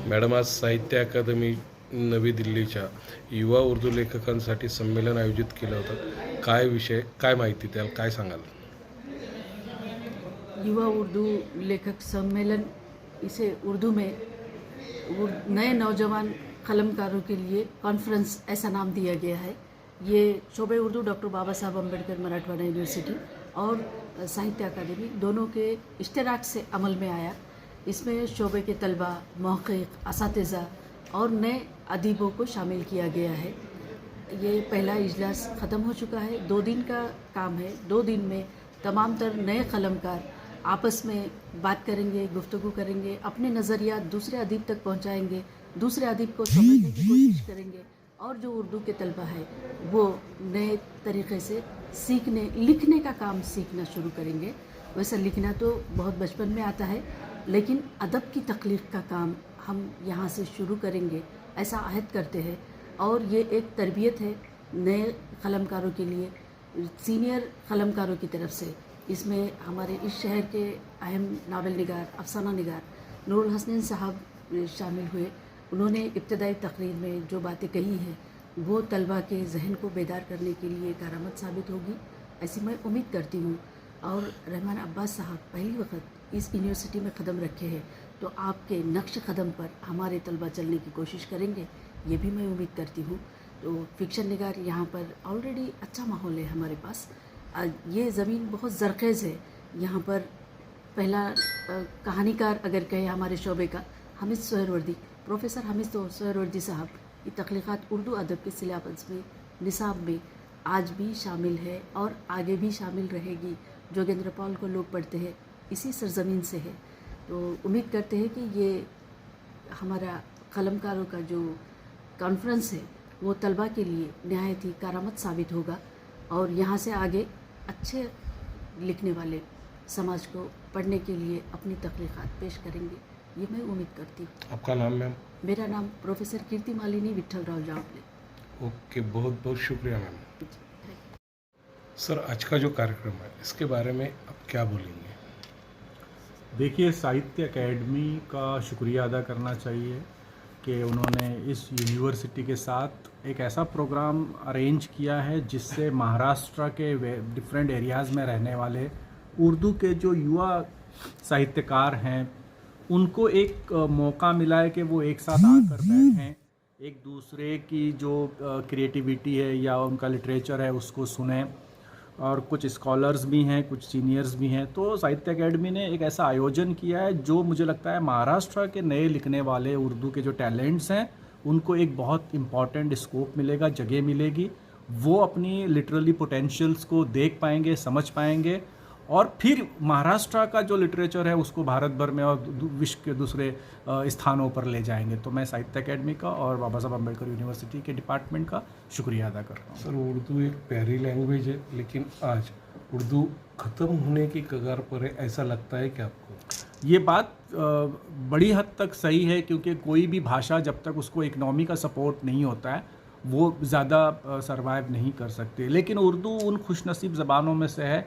Madam, आज साहित्य अकादमी नवी दिल्लीच्या युवा उर्दू लेखकांसाठी संमेलन आयोजित केलं होतं. काय विषय, काय माहिती द्याल, काय सांगाल? युवा उर्दू लेखक सम्मेलन, इसे उर्दू में नए नौजवान कलमकारों के लिए कॉन्फ्रेंस ऐसा नाम दिया गया है। ये शोबे उर्दू डॉक्टर बाबा साहब अम्बेडकर मराठवाड़ा यूनिवर्सिटी और साहित्य अकादमी दोनों के इश्तराक से अमल में आया। इसमें शोबे के तलबा, महक़िक़, असातिज़ा और नए अदीबों को शामिल किया गया है। ये पहला इजलास ख़त्म हो चुका है। 2 दिन का काम है। 2 दिन में तमाम तर नए कलमकार आपस में बात करेंगे, गुफ्तगू करेंगे, अपने नज़रिया दूसरे अदीब तक पहुंचाएंगे, दूसरे अदीब को समझने की कोशिश करेंगे और जो उर्दू के तलबा है वो नए तरीक़े से सीखने, लिखने का काम सीखना शुरू करेंगे। वैसे लिखना तो बहुत बचपन में आता है, लेकिन अदब की तख्लीक़ का काम हम यहाँ से शुरू करेंगे, ऐसा अहद करते हैं। और ये एक तरबियत है नए कलमकारों के लिए, सीनियर कलमकारों की तरफ से। इसमें हमारे इस शहर के अहम नावल निगार, अफसाना निगार नूरुल हसनैन साहब शामिल हुए। उन्होंने इब्तदाई तकरीर में जो बातें कही हैं वो तलबा के जहन को बेदार करने के लिए करामत साबित होगी, ऐसी मैं उम्मीद करती हूँ। और रहमान अब्बास साहब पहली वक्त इस यूनिवर्सिटी में कदम रखे हैं, तो आपके नक्श कदम पर हमारे तलबा चलने की कोशिश करेंगे, ये भी मैं उम्मीद करती हूँ। तो फिक्शन निगार यहाँ पर ऑलरेडी अच्छा माहौल है हमारे पास। ये ज़मीन बहुत ज़रख़ेज़ है। यहाँ पर पहला कहानीकार अगर कहे हमारे शोबे का हामिद सोहरवर्दी, प्रोफेसर हामिद सोहरवर्दी साहब की तख्लीक़ात उर्दू अदब के सिलेबस में, निसाब में आज भी शामिल है और आगे भी शामिल रहेगी। जोगेंद्र पॉल को लोग पढ़ते हैं, इसी सरज़मीन से है। तो उम्मीद करते हैं कि ये हमारा कलमकारों का जो कॉन्फ्रेंस है वो तलबा के लिए नहायत ही करामत साबित होगा और यहाँ से आगे अच्छे लिखने वाले समाज को पढ़ने के लिए अपनी तख्लीक़ात पेश करेंगे, ये मैं उम्मीद करती हूँ। आपका नाम मैम? मेरा नाम प्रोफेसर कीर्ति मालिनी विठ्ठलराव जावले। ओके, बहुत बहुत शुक्रिया मैम। सर, आज का जो कार्यक्रम है इसके बारे में आप क्या बोलेंगे? देखिए, साहित्य अकेडमी का शुक्रिया अदा करना चाहिए कि उन्होंने इस यूनिवर्सिटी के साथ एक ऐसा प्रोग्राम अरेंज किया है जिससे महाराष्ट्र के डिफरेंट एरियाज़ में रहने वाले उर्दू के जो युवा साहित्यकार हैं उनको एक मौका मिला है कि वो एक साथ आकर बैठें, एक दूसरे की जो क्रिएटिविटी है या उनका लिटरेचर है उसको सुनें। और कुछ स्कॉलर्स भी हैं, कुछ सीनियर्स भी हैं। तो साहित्य अकेडमी ने एक ऐसा आयोजन किया है जो मुझे लगता है महाराष्ट्र के नए लिखने वाले उर्दू के जो टैलेंट्स हैं उनको एक बहुत इम्पॉर्टेंट स्कोप मिलेगा, जगह मिलेगी। वो अपनी लिटरली पोटेंशियल्स को देख पाएंगे, समझ पाएंगे और फिर महाराष्ट्र का जो लिटरेचर है उसको भारत भर में और विश्व के दूसरे स्थानों पर ले जाएंगे। तो मैं साहित्य अकेडमी का और बाबा साहब अम्बेडकर यूनिवर्सिटी के डिपार्टमेंट का शुक्रिया अदा कर रहा हूँ। सर, उर्दू एक प्यारी लैंग्वेज है, लेकिन आज उर्दू ख़त्म होने की कगार पर है, ऐसा लगता है कि आपको? ये बात बड़ी हद तक सही है, क्योंकि कोई भी भाषा जब तक उसको इकनॉमी का सपोर्ट नहीं होता है वो ज़्यादा सरवाइव नहीं कर सकती। लेकिन उर्दू उन खुशनसीब ज़बानों में से है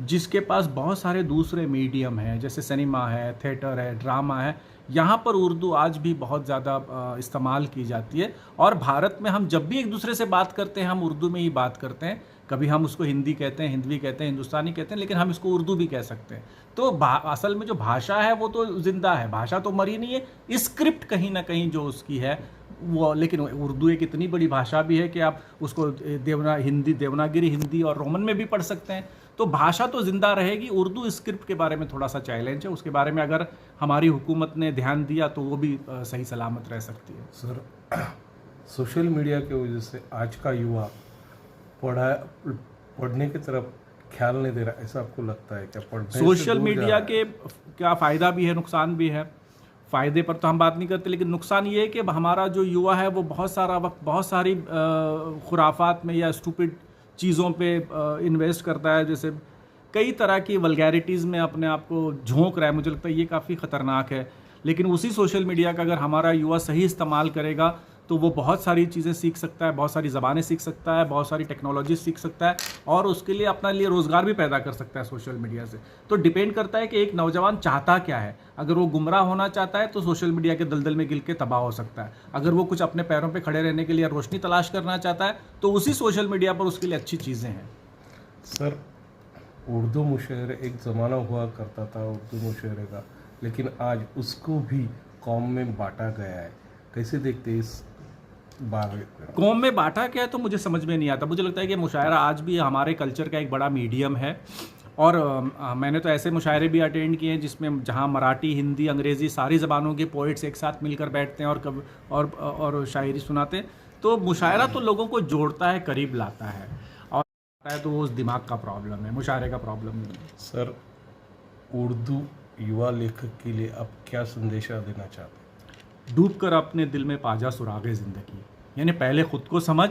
जिसके पास बहुत सारे दूसरे मीडियम हैं, जैसे सिनेमा है, थिएटर है, ड्रामा है। यहाँ पर उर्दू आज भी बहुत ज़्यादा इस्तेमाल की जाती है और भारत में हम जब भी एक दूसरे से बात करते हैं हम उर्दू में ही बात करते हैं। कभी हम उसको हिंदी कहते हैं, हिंदवी कहते हैं, हिंदुस्तानी कहते हैं, लेकिन हम इसको उर्दू भी कह सकते हैं। तो असल में जो भाषा है वो तो जिंदा है, भाषा तो मरी नहीं है। स्क्रिप्ट कहीं ना कहीं जो उसकी है वो, लेकिन उर्दू एक इतनी बड़ी भाषा भी है कि आप उसको देवनागरी हिंदी और रोमन में भी पढ़ सकते हैं। तो भाषा तो ज़िंदा रहेगी। उर्दू स्क्रिप्ट के बारे में थोड़ा सा चैलेंज है, उसके बारे में अगर हमारी हुकूमत ने ध्यान दिया तो वो भी सही सलामत रह सकती है। सर, सोशल मीडिया की वजह से आज का युवा पढ़ने की तरफ ख्याल नहीं दे रहा, ऐसा आपको लगता है क्या? सोशल मीडिया के क्या फ़ायदा भी है, नुकसान भी है। फ़ायदे पर तो हम बात नहीं करते, लेकिन नुकसान ये है कि हमारा जो युवा है वो बहुत सारा वक्त बहुत सारी खुराफात में या स्टूपिड चीज़ों पे इन्वेस्ट करता है। जैसे कई तरह की वल्गैरिटीज़ में अपने आप को झोंक रहा है। मुझे लगता है ये काफ़ी ख़तरनाक है। लेकिन उसी सोशल मीडिया का अगर हमारा युवा सही इस्तेमाल करेगा तो वो बहुत सारी चीज़ें सीख सकता है, बहुत सारी ज़बानें सीख सकता है, बहुत सारी टेक्नोलॉजी सीख सकता है और उसके लिए अपने लिए रोज़गार भी पैदा कर सकता है सोशल मीडिया से। तो डिपेंड करता है कि एक नौजवान चाहता क्या है। अगर वो गुमराह होना चाहता है तो सोशल मीडिया के दलदल में गिर के तबाह हो सकता है। अगर वो कुछ अपने पैरों पर खड़े रहने के लिए रोशनी तलाश करना चाहता है तो उसी सोशल मीडिया पर उसके लिए अच्छी चीज़ें हैं। सर, उर्दू मुशायरे एक ज़माना हुआ करता था उर्दू मुशायरे का, लेकिन आज उसको भी कौम में बांटा गया है। कैसे देखते हैं इस बारे में? कौम में बांटा क्या है तो मुझे समझ में नहीं आता। मुझे लगता है कि मुशायरा आज भी हमारे कल्चर का एक बड़ा मीडियम है और मैंने तो ऐसे मुशायरे भी अटेंड किए हैं जिसमें जहाँ मराठी, हिंदी, अंग्रेज़ी सारी ज़बानों के पोइट्स एक साथ मिलकर बैठते हैं और शायरी सुनाते हैं। तो मुशायरा तो लोगों को जोड़ता है, करीब लाता है और तो वो उस दिमाग का प्रॉब्लम है, मुशायरे का प्रॉब्लम नहीं है। सर, उर्दू युवा लेखक के लिए आप क्या संदेशा देना चाहते हैं? डूब कर अपने दिल में पाजा सुरागे ज़िंदगी, यानी पहले ख़ुद को समझ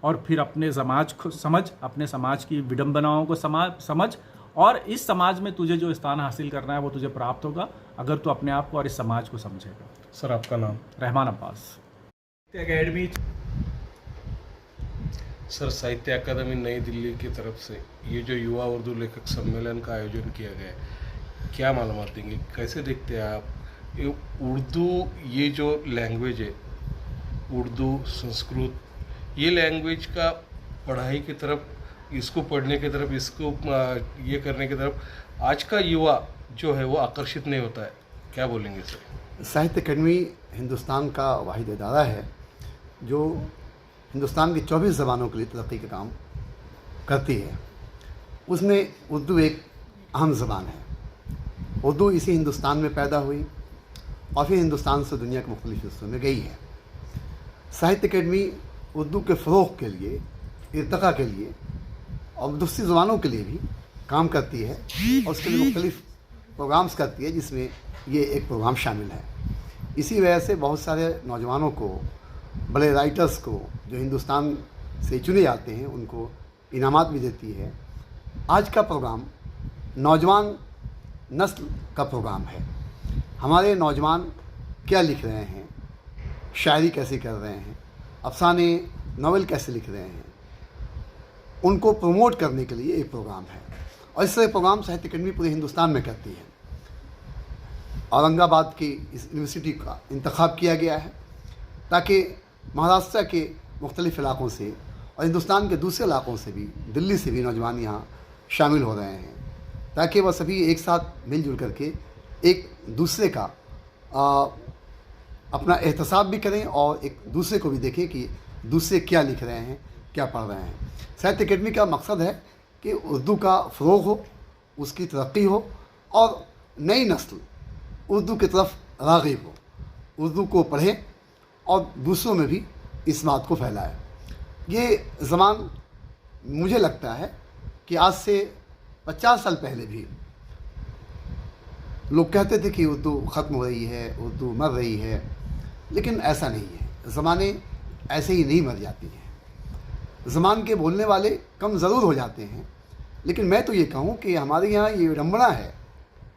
और फिर अपने समाज को समझ, अपने समाज की विडंबनाओं को समझ और इस समाज में तुझे जो स्थान हासिल करना है वो तुझे प्राप्त होगा अगर तू अपने आप को और इस समाज को समझेगा। सर, आपका नाम? रहमान अब्बास। अकेडमी सर, साहित्य अकादमी नई दिल्ली की तरफ से ये जो युवा उर्दू लेखक सम्मेलन का आयोजन किया गया है, क्या मालूमात देंगे? कैसे देखते हैं आप ये उर्दू, ये जो लैंग्वेज है उर्दू, संस्कृत, ये लैंग्वेज का पढ़ाई की तरफ, इसको पढ़ने की तरफ, इसको ये करने की तरफ आज का युवा जो है वो आकर्षित नहीं होता है, क्या बोलेंगे सर? साहित्य अकादमी हिंदुस्तान का वाहिद इदारा है जो हिंदुस्तान की 24 ज़बानों के लिए तरक्की का काम करती है। उसमें उर्दू एक अहम ज़बान है। उर्दू इसी हिंदुस्तान में पैदा हुई और फिर हिंदुस्तान से दुनिया के मुख्तलिफ हिस्सों में गई है। साहित्य अकादमी उर्दू के फ़रोग़ के लिए, इर्तिक़ा के लिए और दूसरी ज़बानों के लिए भी काम करती है और उसके लिए मुख्तलिफ प्रोग्राम्स करती है, जिसमें ये एक प्रोग्राम शामिल है। इसी वजह से बहुत सारे नौजवानों को, बड़े राइटर्स को जो हिंदुस्तान से चुने जाते हैं, उनको इनामात भी देती है। आज का प्रोग्राम नौजवान नस्ल का प्रोग्राम है। हमारे नौजवान क्या लिख रहे हैं, शायरी कैसे कर रहे हैं, अफसाने, नावल कैसे लिख रहे हैं, उनको प्रमोट करने के लिए एक प्रोग्राम है और इस तरह प्रोग्राम साहित्य अकादमी पूरे हिंदुस्तान में करती है। औरंगाबाद की इस यूनिवर्सिटी का इंतखाब किया गया है ताकि महाराष्ट्र के मुख्तलिफ़ इलाक़ों से और हिंदुस्तान के दूसरे इलाक़ों से भी, दिल्ली से भी नौजवान यहाँ शामिल हो रहे हैं ताकि वह सभी एक साथ मिलजुल करके एक दूसरे का अपना एहतसाब भी करें और एक दूसरे को भी देखें कि दूसरे क्या लिख रहे हैं, क्या पढ़ रहे हैं। साहित्य अकादमी का मकसद है कि उर्दू का फ़रोग़ हो, उसकी तरक्की हो और नई नस्ल उर्दू की तरफ राग़िब हो, उर्दू को पढ़े और दूसरों में भी इस बात को फैलाए। ये ज़मान मुझे लगता है कि आज से 50 साल पहले भी लोग कहते थे कि उर्दू ख़त्म हो रही है, उर्दू मर रही है, लेकिन ऐसा नहीं है। ज़माने ऐसे ही नहीं मर जाती हैं। ज़मान के बोलने वाले कम ज़रूर हो जाते हैं, लेकिन मैं तो ये कहूँ कि हमारे यहाँ ये विडंबना है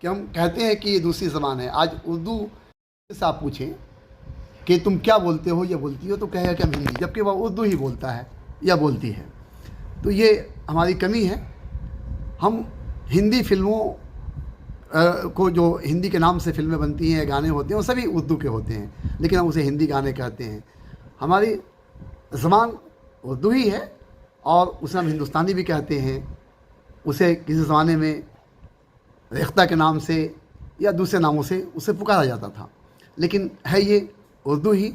कि हम कहते हैं कि ये दूसरी ज़बान है। आज उर्दू से आप पूछें कि तुम क्या बोलते हो या बोलती हो, तो कहेगा कि हम हिंदी, जबकि वह उर्दू ही बोलता है या बोलती है। तो ये हमारी कमी है। हम हिंदी फिल्मों को, जो हिंदी के नाम से फिल्में बनती हैं, गाने होते हैं, वो सभी उर्दू के होते हैं, लेकिन हम उसे हिंदी गाने कहते हैं। हमारी ज़बान उर्दू ही है और उसे हम हिंदुस्तानी भी कहते हैं। उसे किसी ज़माने में रेख्ता के नाम से या दूसरे नामों से उसे पुकारा जाता था, लेकिन है ये उर्दू ही।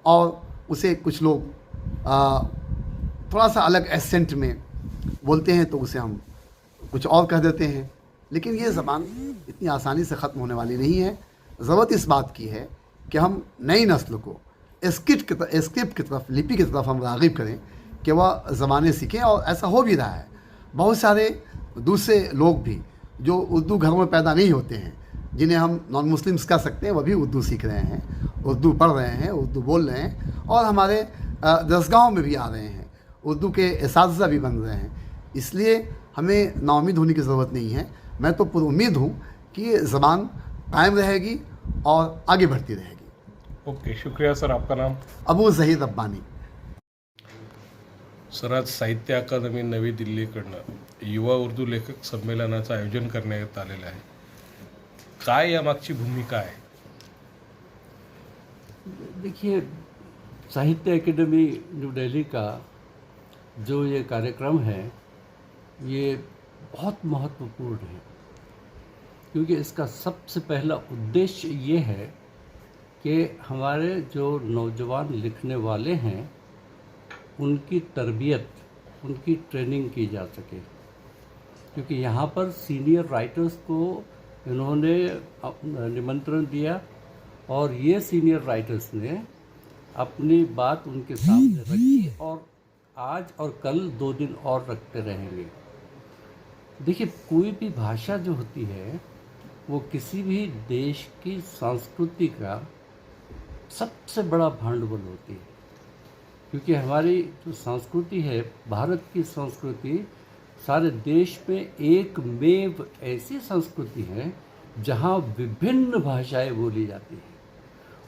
और उसे कुछ लोग थोड़ा सा अलग एसेंट में बोलते हैं तो उसे हम कुछ और कह देते हैं, लेकिन ये ज़बान इतनी आसानी से ख़त्म होने वाली नहीं है। ज़रूरत इस बात की है कि हम नई नस्ल को स्क्रिप्ट की तरफ, लिपि की तरफ हम राग़िब करें कि वह ज़बानें सीखें, और ऐसा हो भी रहा है। बहुत सारे दूसरे लोग भी जो उर्दू घरों में पैदा नहीं होते हैं, जिन्हें हम नॉन मुस्लिम्स कह सकते हैं, वह भी उर्दू सीख रहे हैं, उर्दू पढ़ रहे हैं, उर्दू बोल रहे हैं और हमारे दरसगाहों में भी आ रहे हैं, उर्दू के एसातिज़ा भी बन रहे हैं। इसलिए हमें नाउम्मीद होने की ज़रूरत नहीं है। मैं तो पुरुम्मीद हूँ कि ये ज़बान कायम रहेगी और आगे बढ़ती रहेगी। ओके, शुक्रिया सर. आपका नाम? अबू जहीद अब्बानी. सर, आज साहित्य अकादमी नवी दिल्लीकडनं युवा उर्दू लेखक संमेलनाचं आयोजन करण्यात आलेलं आहे. काय यामागची भूमिका आहे? देखिए, साहित्य अकेडमी न्यू दिल्ली का जो ये कार्यक्रम है ये बहुत महत्वपूर्ण है, क्योंकि इसका सबसे पहला उद्देश्य ये है कि हमारे जो नौजवान लिखने वाले हैं उनकी तरबियत, उनकी ट्रेनिंग की जा सके, क्योंकि यहाँ पर सीनियर राइटर्स को इन्होंने निमंत्रण दिया और ये सीनियर राइटर्स ने अपनी बात उनके सामने रखी और आज और कल 2 दिन और रखते रहेंगे. देखिए, कोई भी भाषा जो होती है वो किसी भी देश की संस्कृति का सबसे बड़ा भांडवल होती है, क्योंकि हमारी जो संस्कृति है, भारत की संस्कृति सारे देश में एकमेव ऐसी संस्कृति है जहाँ विभिन्न भाषाएं बोली जाती हैं.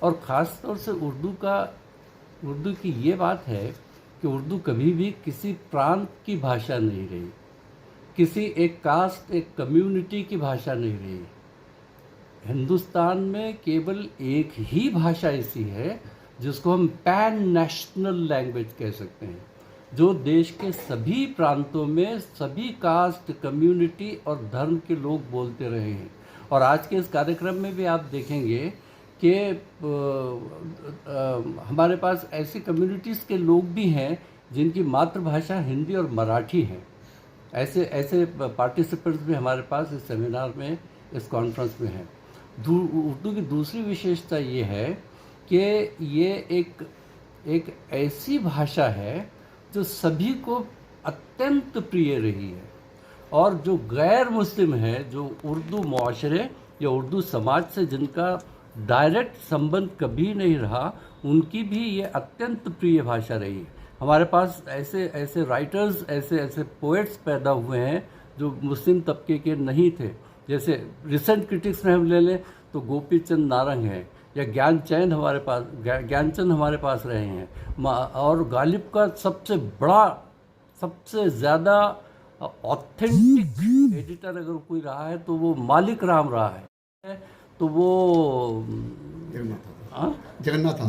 और ख़ास तौर से उर्दू की ये बात है कि उर्दू कभी भी किसी प्रांत की भाषा नहीं रही, किसी एक कास्ट, एक कम्युनिटी की भाषा नहीं रही. हिंदुस्तान में केवल एक ही भाषा ऐसी है जिसको हम पैन नेशनल लैंग्वेज कह सकते हैं, जो देश के सभी प्रांतों में सभी कास्ट, कम्युनिटी और धर्म के लोग बोलते रहे हैं. और आज के इस कार्यक्रम में भी आप देखेंगे कि हमारे पास ऐसी कम्युनिटीज़ के लोग भी हैं जिनकी मातृभाषा हिंदी और मराठी है. ऐसे पार्टिसिपेंट्स भी हमारे पास इस सेमिनार में, इस कॉन्फ्रेंस में हैं. उर्दू की दूसरी विशेषता ये है कि ये एक ऐसी भाषा है जो सभी को अत्यंत प्रिय रही है. और जो गैर मुस्लिम है, जो उर्दू मुआशरे या उर्दू समाज से जिनका डायरेक्ट संबंध कभी नहीं रहा, उनकी भी ये अत्यंत प्रिय भाषा रही है. हमारे पास ऐसे राइटर्स, ऐसे पोएट्स पैदा हुए हैं जो मुस्लिम तबके के नहीं थे. जैसे रिसेंट क्रिटिक्स में हम ले लें तो गोपी चंद नारंग हैं, या ज्ञानचंद हमारे पास रहे हैं. और गालिब का सबसे ज़्यादा ऑथेंटिक एडिटर अगर कोई रहा है तो वो मालिक राम रहा है. तो वो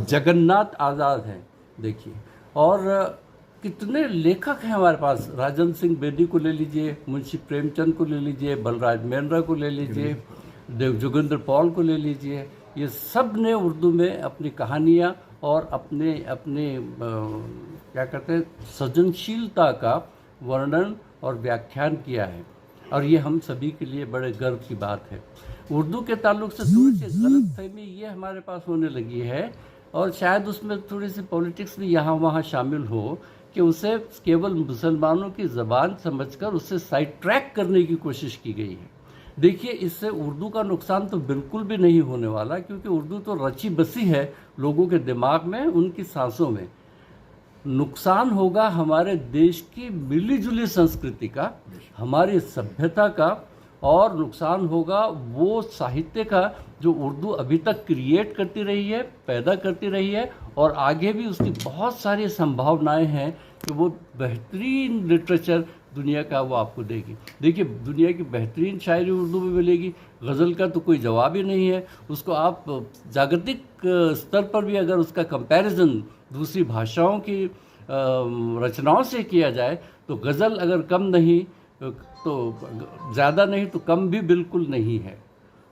जगन्नाथ आज़ाद हैं. देखिए, और कितने लेखक हैं हमारे पास. राजन सिंह बेदी को ले लीजिए, मुंशी प्रेमचंद को ले लीजिए, बलराज मेहरा को ले लीजिए, जोगिंदर पॉल को ले लीजिए. ये सब ने उर्दू में अपनी कहानियाँ और अपने क्या कहते हैं, सृजनशीलता का वर्णन और व्याख्यान किया है. और ये हम सभी के लिए बड़े गर्व की बात है. उर्दू के ताल्लुक से थोड़ी सी गलतफहमी ये हमारे पास होने लगी है, और शायद उसमें थोड़ी सी पॉलिटिक्स भी यहाँ वहाँ शामिल हो, कि उसे केवल मुसलमानों की ज़बान समझकर उससे साइड ट्रैक करने की कोशिश की गई है. देखिए, इससे उर्दू का नुकसान तो बिल्कुल भी नहीं होने वाला, क्योंकि उर्दू तो रची बसी है लोगों के दिमाग में, उनकी सांसों में. नुकसान होगा हमारे देश की मिली-जुली संस्कृति का, हमारी सभ्यता का, और नुकसान होगा वो साहित्य का जो उर्दू अभी तक क्रिएट करती रही है, पैदा करती रही है, और आगे भी उसकी बहुत सारी संभावनाएं हैं कि वो बेहतरीन लिटरेचर दुनिया का वो आपको देगी. देखिए, दुनिया की बेहतरीन शायरी उर्दू में मिलेगी. गज़ल का तो कोई जवाब ही नहीं है. उसको आप जागतिक स्तर पर भी अगर उसका कंपैरिजन दूसरी भाषाओं की रचनाओं से किया जाए तो गज़ल अगर कम नहीं तो ज़्यादा नहीं तो कम भी बिल्कुल नहीं है.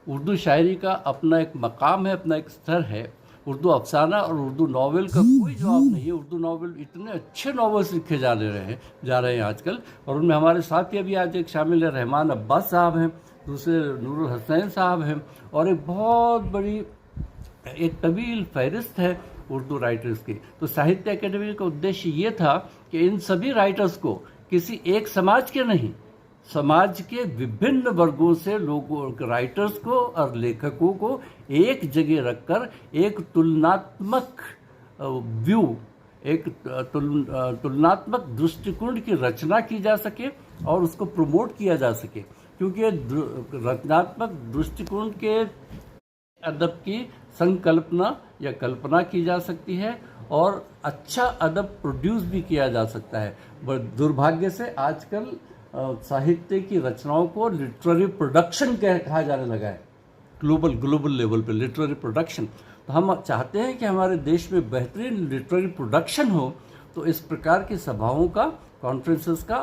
उर्दू शायरी का अपना एक मकाम है, अपना एक स्तर है. उर्दू अफसाना और उर्दू नावल का कोई जवाब नहीं है. उर्दू नावल, इतने अच्छे नावल्स लिखे जा रहे हैं आजकल, और उनमें हमारे साथी अभी आज एक शामिल है, रहमान अब्बास साहब हैं, दूसरे नूरुल हसनैन साहब हैं, और एक बहुत बड़ी एक तवील फहरिस्त है उर्दू राइटर्स की. तो साहित्य अकेडमी का उद्देश्य ये था कि इन सभी राइटर्स को किसी एक समाज के नहीं, समाज के विभिन्न वर्गों से लोगों, राइटर्स को और लेखकों को एक जगह रखकर एक तुलनात्मक व्यू, एक तुलनात्मक दृष्टिकोण की रचना की जा सके और उसको प्रमोट किया जा सके. क्योंकि रचनात्मक दृष्टिकोण के अदब की संकल्पना या कल्पना की जा सकती है और अच्छा अदब प्रोड्यूस भी किया जा सकता है। दुर्भाग्य से आजकल साहित्य की रचनाओं को लिटरेरी प्रोडक्शन कहा जाने लगा है, ग्लोबल लेवल पे लिटरेरी प्रोडक्शन। तो हम चाहते हैं कि हमारे देश में बेहतरीन लिटरेरी प्रोडक्शन हो, तो इस प्रकार की सभाओं का, कॉन्फ्रेंसेस का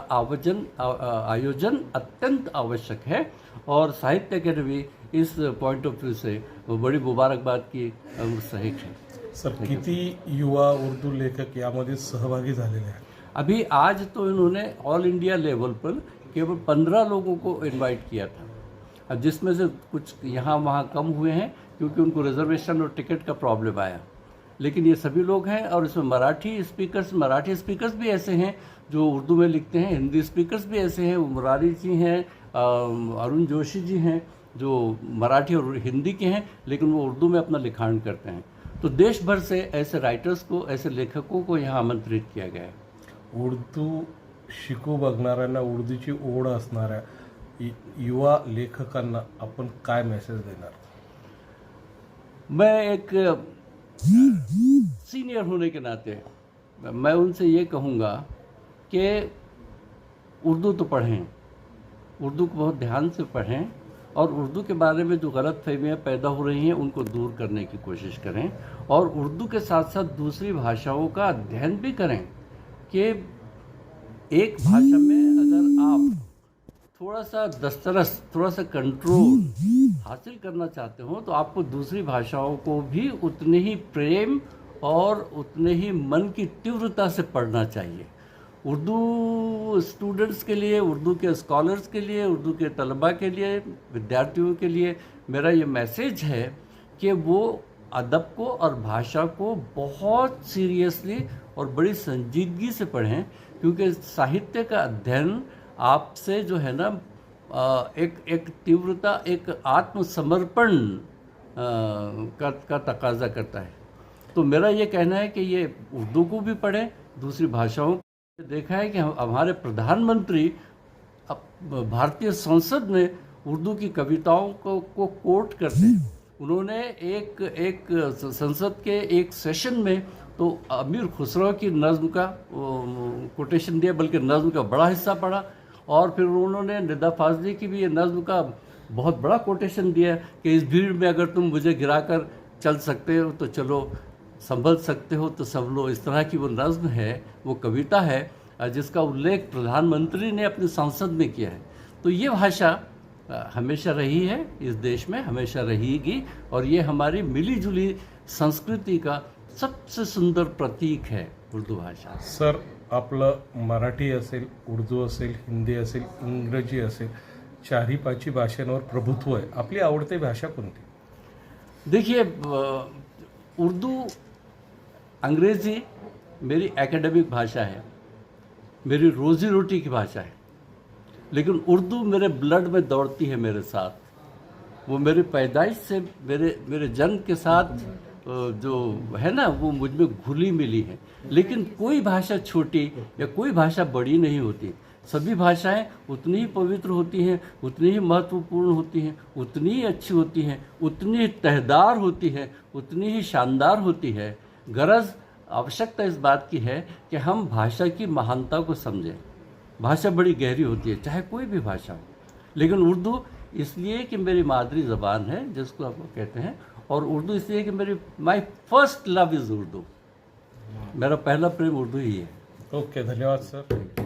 आयोजन अत्यंत आवश्यक है और साहित्य अकेडमी इस पॉइंट ऑफ व्यू से वो बड़ी मुबारकबाद की मुस्तहिक है। सर, किती युवा उर्दू लेखक यामध्ये सहभागी झालेले आहेत? अभी आज तो इन्होंने ऑल इंडिया लेवल पर केवल 15 लोगों को इनवाइट किया था, अब जिसमें से कुछ यहाँ वहाँ कम हुए हैं क्योंकि उनको रिजर्वेशन और टिकट का प्रॉब्लम आया, लेकिन ये सभी लोग हैं। और इसमें मराठी स्पीकर्स भी ऐसे हैं जो उर्दू में लिखते हैं, हिंदी स्पीकर्स भी ऐसे हैं, मुरारी जी हैं, अरुण जोशी जी हैं जो मराठी और हिंदी के हैं, लेकिन वो उर्दू में अपना लिखाण करते हैं। तो देश भर से ऐसे राइटर्स को, ऐसे लेखकों को यहाँ आमंत्रित किया गया है। उर्दू शिकू बघणाऱ्यांना, उर्दूची ओढ असणाऱ्या युवा लेखकांना आपण काय मेसेज देणार? मैं एक सीनियर होने के नाते मैं उनसे ये कहूँगा कि उर्दू तो पढ़ें, उर्दू को बहुत ध्यान से पढ़ें और उर्दू के बारे में जो गलत फहमियाँ पैदा हो रही हैं उनको दूर करने की कोशिश करें और उर्दू के साथ साथ दूसरी भाषाओं का अध्ययन भी करें कि एक भाषा में अगर आप थोड़ा सा दस्तरस, थोड़ा सा कंट्रोल हासिल करना चाहते हो तो आपको दूसरी भाषाओं को भी उतने ही प्रेम और उतने ही मन की तीव्रता से पढ़ना चाहिए। उर्दू स्टूडेंट्स के लिए, उर्दू के स्कॉलर्स के लिए, उर्दू के तलबा के लिए, विद्यार्थियों के लिए मेरा ये मैसेज है कि वो अदब को और भाषा को बहुत सीरियसली और बड़ी संजीदगी से पढ़ें, क्योंकि साहित्य का अध्ययन आपसे जो है ना एक तीव्रता, एक आत्मसमर्पण का तकाजा करता है। तो मेरा ये कहना है कि ये उर्दू को भी पढ़ें, दूसरी भाषाओं को। देखा है कि हमारे प्रधानमंत्री भारतीय संसद में उर्दू की कविताओं को कोट करते हैं। उन्होंने एक संसद के एक सेशन में तो अमीर खुसरो की नज़्म का कोटेशन दिया, बल्कि नज़्म का बड़ा हिस्सा पढ़ा, और फिर उन्होंने निदा फाजली की भी ये नज़्म का बहुत बड़ा कोटेशन दिया कि इस भीड़ में अगर तुम मुझे गिराकर चल सकते हो तो चलो, संभल सकते हो तो संभलो। इस तरह की वो नज़्म है, वो कविता है जिसका उल्लेख प्रधानमंत्री ने अपनी संसद में किया है। तो ये भाषा हमेशा रही है इस देश में, हमेशा रहेगी, और ये हमारी मिली जुली संस्कृति का सबसे सुंदर प्रतीक है उर्दू भाषा। सर, आपलं मराठी असेल, उर्दू असेल, हिंदी असेल, इंग्रजी असेल, चारही पाचही भाषांवर प्रभुत्व आहे। आपली आवडती भाषा कोणती? देखिए, उर्दू, अंग्रेज़ी मेरी एकेडमिक भाषा है, मेरी रोज़ी रोटी की भाषा है, लेकिन उर्दू मेरे ब्लड में दौड़ती है मेरे साथ। वो मेरी पैदाइश से, मेरे जन्म के साथ जो है ना, वो मुझ में घुली मिली है। लेकिन कोई भाषा छोटी या कोई भाषा बड़ी नहीं होती। सभी भाषाएं उतनी ही पवित्र होती हैं, उतनी ही महत्वपूर्ण होती हैं, उतनी ही अच्छी होती हैं, उतनी ही तहदार होती है, उतनी ही शानदार होती है। गरज, आवश्यकता इस बात की है कि हम भाषा की महानता को समझें। भाषा बड़ी गहरी होती है, चाहे कोई भी भाषा हो, लेकिन उर्दू इसलिए कि मेरी मादरी ज़बान है, जिसको आप कहते हैं, और उर्दू इसलिए कि my first love is Urdu. मेरा पहला प्रेम उर्दू ही है। ओके, धन्यवाद सर।